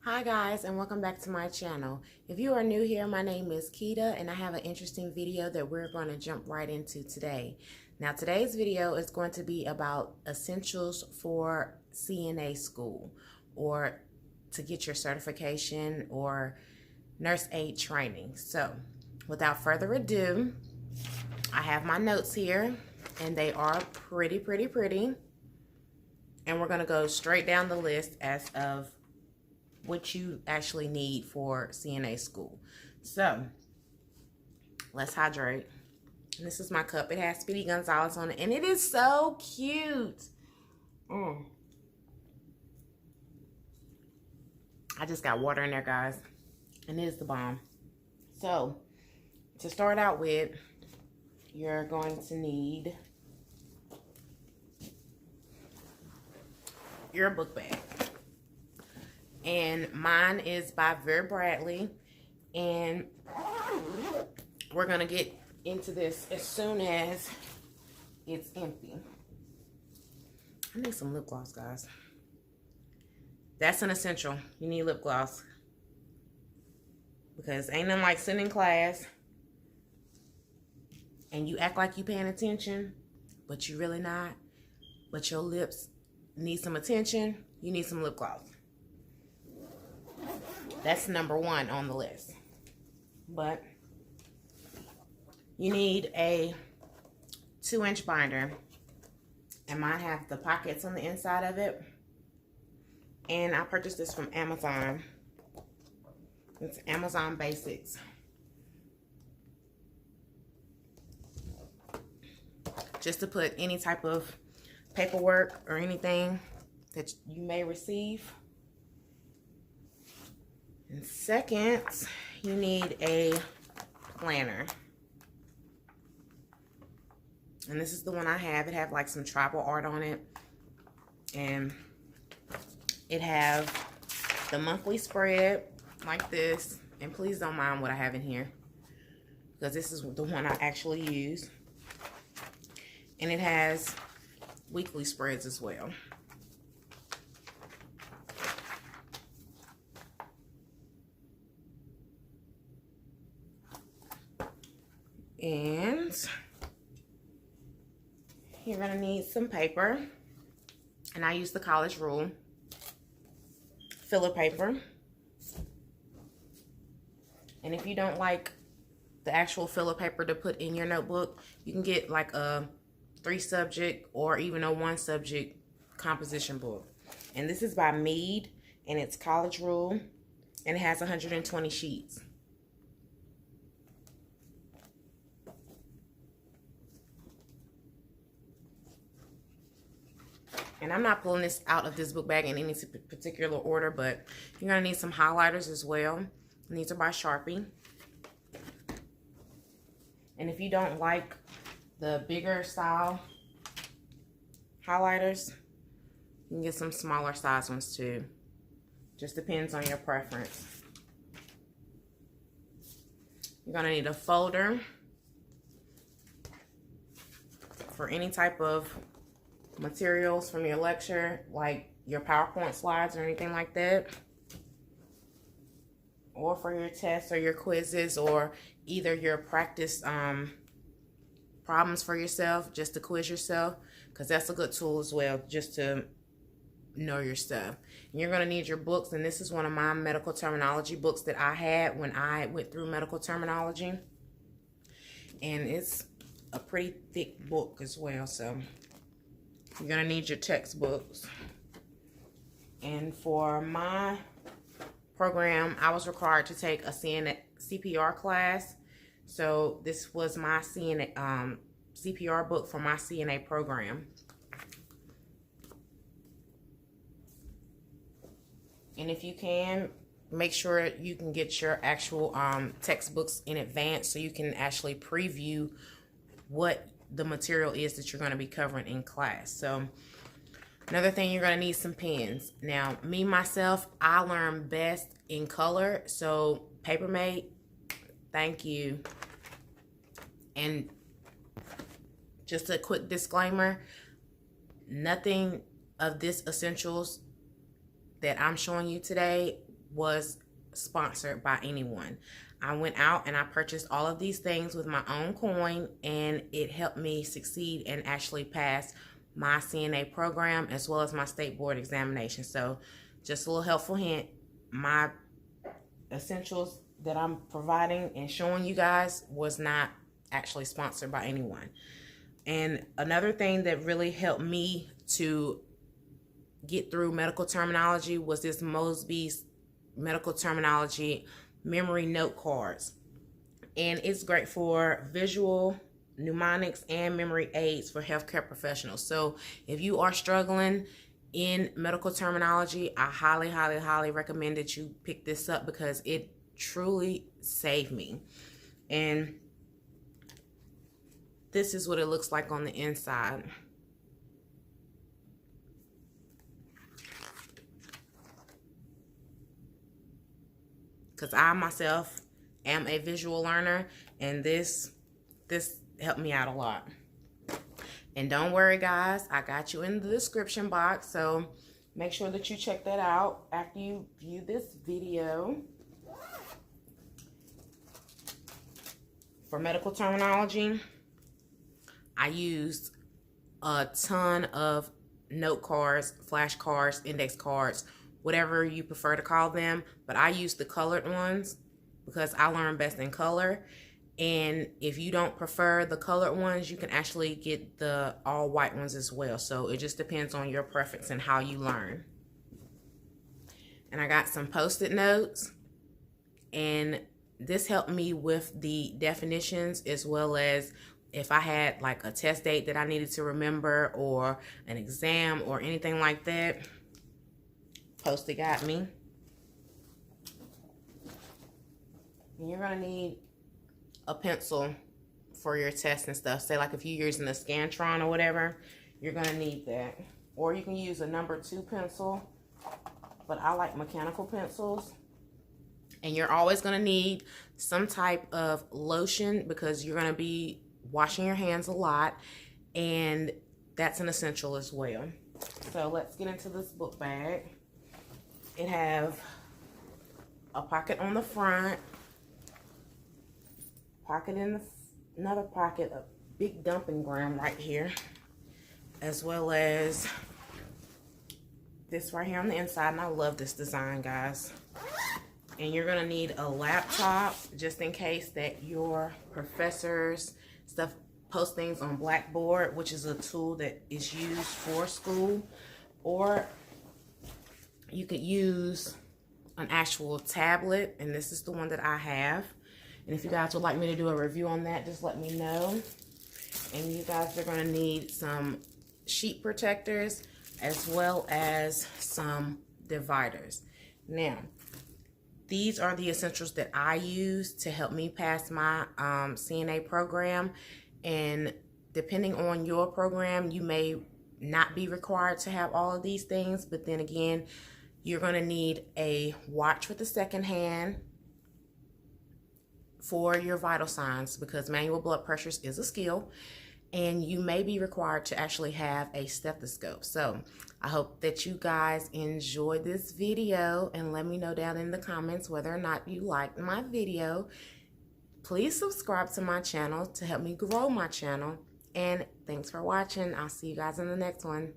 Hi guys, and welcome back to my channel. If you are new here, my name is Keita and I have an interesting video that we're going to jump right into today. Now today's video is going to be about essentials for CNA school, or to get your certification, or nurse aide training. So without further ado, I have my notes here and they are pretty. And we're going to go straight down the list as of what you actually need for CNA school. So let's hydrate. And this is my cup. It has Speedy Gonzalez on it, and it is so cute. I just got water in there, guys, and it is the bomb. So to start out with, you're going to need your book bag. And mine is by Vera Bradley, and we're gonna get into this as soon as it's empty. I need some lip gloss, guys. That's an essential. You need lip gloss, because ain't nothing like sitting in class and you act like you paying attention, but you really not. But your lips need some attention. You need some lip gloss. That's number one on the list. But you need a 2-inch binder. And mine have the pockets on the inside of it. And I purchased this from Amazon. It's Amazon Basics. Just to put any type of paperwork or anything that you may receive. And second, you need a planner. And this is the one I have. It have like some tribal art on it. And it have the monthly spread like this. And please don't mind what I have in here, because this is the one I actually use. And it has weekly spreads as well. And you're gonna need some paper, and I use the college rule filler paper. And if you don't like the actual filler paper to put in your notebook, you can get like a 3-subject or even a 1-subject composition book. And this is by Mead, and it's college rule, and it has 120 sheets. And I'm not pulling this out of this book bag in any particular order, but you're going to need some highlighters as well. And these are by Sharpie. And if you don't like the bigger style highlighters, you can get some smaller size ones too. Just depends on your preference. You're going to need a folder for any type of materials from your lecture, like your PowerPoint slides or anything like that, or for your tests or your quizzes, or either your practice problems for yourself, just to quiz yourself, because that's a good tool as well, just to know your stuff. And you're going to need your books, and this is one of my medical terminology books that I had when I went through medical terminology, and it's a pretty thick book as well. So you're going to need your textbooks. And for my program, I was required to take a CPR class. So this was my CPR book for my CNA program. And if you can, make sure you can get your actual textbooks in advance, so you can actually preview what the material is that you're going to be covering in class. So another thing, you're going to need some pens. Now, me, myself, I learn best in color. So Papermate, thank you. And just a quick disclaimer, nothing of this essentials that I'm showing you today was sponsored by anyone. I went out and I purchased all of these things with my own coin, and it helped me succeed and actually pass my CNA program as well as my state board examination. So just a little helpful hint, my essentials that I'm providing and showing you guys was not actually sponsored by anyone. And another thing that really helped me to get through medical terminology was this Mosby's medical terminology memory note cards. And it's great for visual, mnemonics, and memory aids for healthcare professionals. So if you are struggling in medical terminology, I highly, highly, highly recommend that you pick this up because it truly saved me. And this is what it looks like on the inside. Because I myself am a visual learner, and this helped me out a lot. And don't worry guys, I got you in the description box, so make sure that you check that out after you view this video. For medical terminology, I used a ton of note cards, flashcards, index cards, whatever you prefer to call them, but I use the colored ones because I learn best in color. And if you don't prefer the colored ones, you can actually get the all white ones as well. So it just depends on your preference and how you learn. And I got some Post-it notes, and this helped me with the definitions as well as if I had like a test date that I needed to remember or an exam or anything like that. Post-it got me. And you're gonna need a pencil for your test and stuff. Say like if you're using a Scantron or whatever, you're gonna need that. Or you can use a number 2 pencil, but I like mechanical pencils. And you're always gonna need some type of lotion because you're gonna be washing your hands a lot, and that's an essential as well. So let's get into this book bag. It have a pocket on the front, pocket in the another pocket, a big dumping ground right here, as well as this right here on the inside. And I love this design, guys. And you're gonna need a laptop just in case that your professors stuff post things on Blackboard, which is a tool that is used for school, or you could use an actual tablet, and this is the one that I have. And if you guys would like me to do a review on that, just let me know. And you guys are gonna need some sheet protectors as well as some dividers. Now, these are the essentials that I use to help me pass my CNA program. And depending on your program, you may not be required to have all of these things. But then again, you're going to need a watch with a second hand for your vital signs because manual blood pressures is a skill. And you may be required to actually have a stethoscope. So I hope that you guys enjoyed this video, and let me know down in the comments whether or not you liked my video. Please subscribe to my channel to help me grow my channel. And thanks for watching. I'll see you guys in the next one.